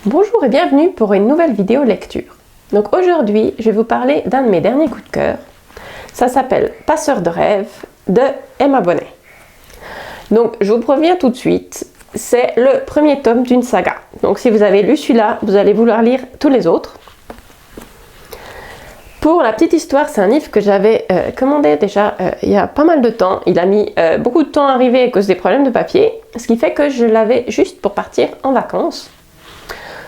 Bonjour et bienvenue pour une nouvelle vidéo lecture. Donc aujourd'hui, je vais vous parler d'un de mes derniers coups de cœur. Ça s'appelle Passeur de rêves de Emma Bonnet. Donc je vous préviens tout de suite, c'est le premier tome d'une saga. Donc si vous avez lu celui-là, vous allez vouloir lire tous les autres. Pour la petite histoire, c'est un livre que j'avais commandé déjà il y a pas mal de temps. Il a mis beaucoup de temps à arriver à cause des problèmes de papier, ce qui fait que je l'avais juste pour partir en vacances.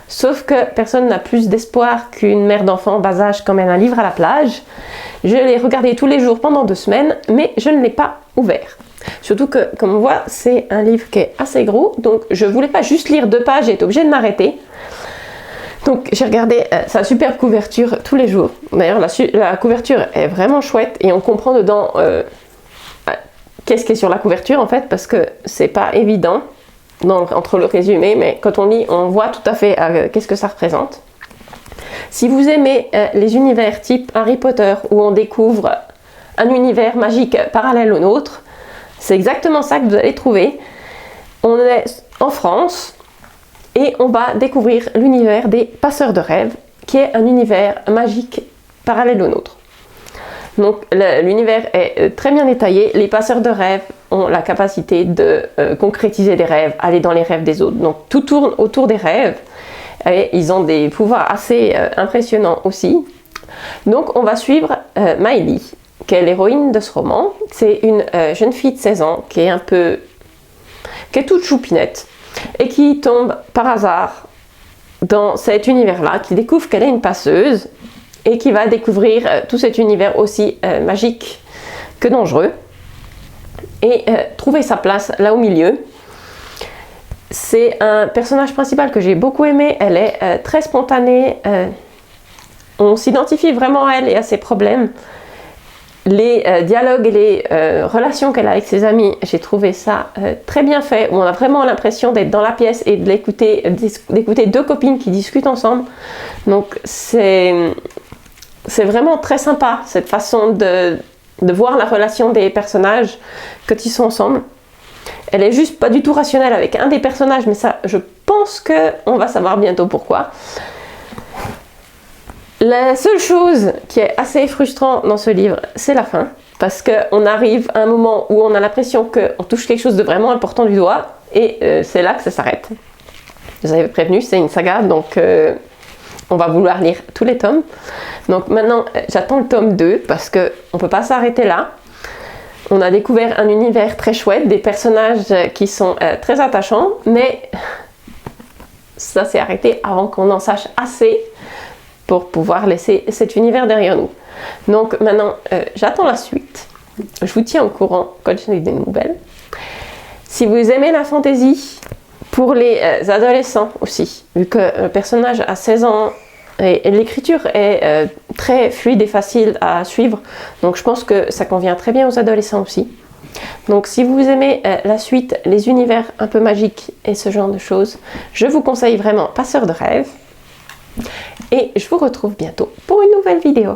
Sauf que personne n'a plus d'espoir qu'une mère d'enfant en bas âge qu'emmène un livre à la plage. Je l'ai regardé tous les jours pendant 2 semaines, mais je ne l'ai pas ouvert. Surtout que, comme on voit, c'est un livre qui est assez gros, donc je ne voulais pas juste lire 2 pages et être obligée de m'arrêter. Donc j'ai regardé sa superbe couverture tous les jours. D'ailleurs, la couverture est vraiment chouette et on comprend dedans qu'est-ce qui est sur la couverture en fait, parce que c'est pas évident entre le résumé, mais quand on lit, on voit tout à fait qu'est-ce que ça représente. Si vous aimez les univers type Harry Potter, où on découvre un univers magique parallèle au nôtre, c'est exactement ça que vous allez trouver. On est en France et on va découvrir l'univers des passeurs de rêves, qui est un univers magique parallèle au nôtre. Donc l'univers est très bien détaillé. Les passeurs de rêves ont la capacité de concrétiser des rêves, aller dans les rêves des autres. Donc tout tourne autour des rêves et ils ont des pouvoirs assez impressionnants aussi. Donc on va suivre Miley, qui est l'héroïne de ce roman. C'est une jeune fille de 16 ans qui est toute choupinette et qui tombe par hasard dans cet univers-là, qui découvre qu'elle est une passeuse et qui va découvrir tout cet univers aussi magique que dangereux et trouver sa place là au milieu. C'est un personnage principal que j'ai beaucoup aimé. Elle est très spontanée, on s'identifie vraiment à elle et à ses problèmes. Les dialogues et les relations qu'elle a avec ses amis, j'ai trouvé ça très bien fait, où on a vraiment l'impression d'être dans la pièce et d'écouter 2 copines qui discutent ensemble. Donc c'est vraiment très sympa, cette façon de voir la relation des personnages quand ils sont ensemble. Elle est juste pas du tout rationnelle avec un des personnages, mais ça, je pense qu'on va savoir bientôt pourquoi. La seule chose qui est assez frustrante dans ce livre, c'est la fin. Parce qu'on arrive à un moment où on a l'impression qu'on touche quelque chose de vraiment important du doigt, et c'est là que ça s'arrête. Je vous avais prévenu, c'est une saga, donc on va vouloir lire tous les tomes. Donc maintenant, j'attends le tome 2 parce qu'on ne peut pas s'arrêter là. On a découvert un univers très chouette, des personnages qui sont très attachants, mais ça s'est arrêté avant qu'on en sache assez pour pouvoir laisser cet univers derrière nous. Donc maintenant, j'attends la suite. Je vous tiens au courant quand j'ai des nouvelles. Si vous aimez la fantasy, pour les adolescents aussi, vu que le personnage a 16 ans et l'écriture est très fluide et facile à suivre, donc je pense que ça convient très bien aux adolescents aussi. Donc si vous aimez la suite, les univers un peu magiques et ce genre de choses, je vous conseille vraiment Passeur de rêves. Et je vous retrouve bientôt pour une nouvelle vidéo.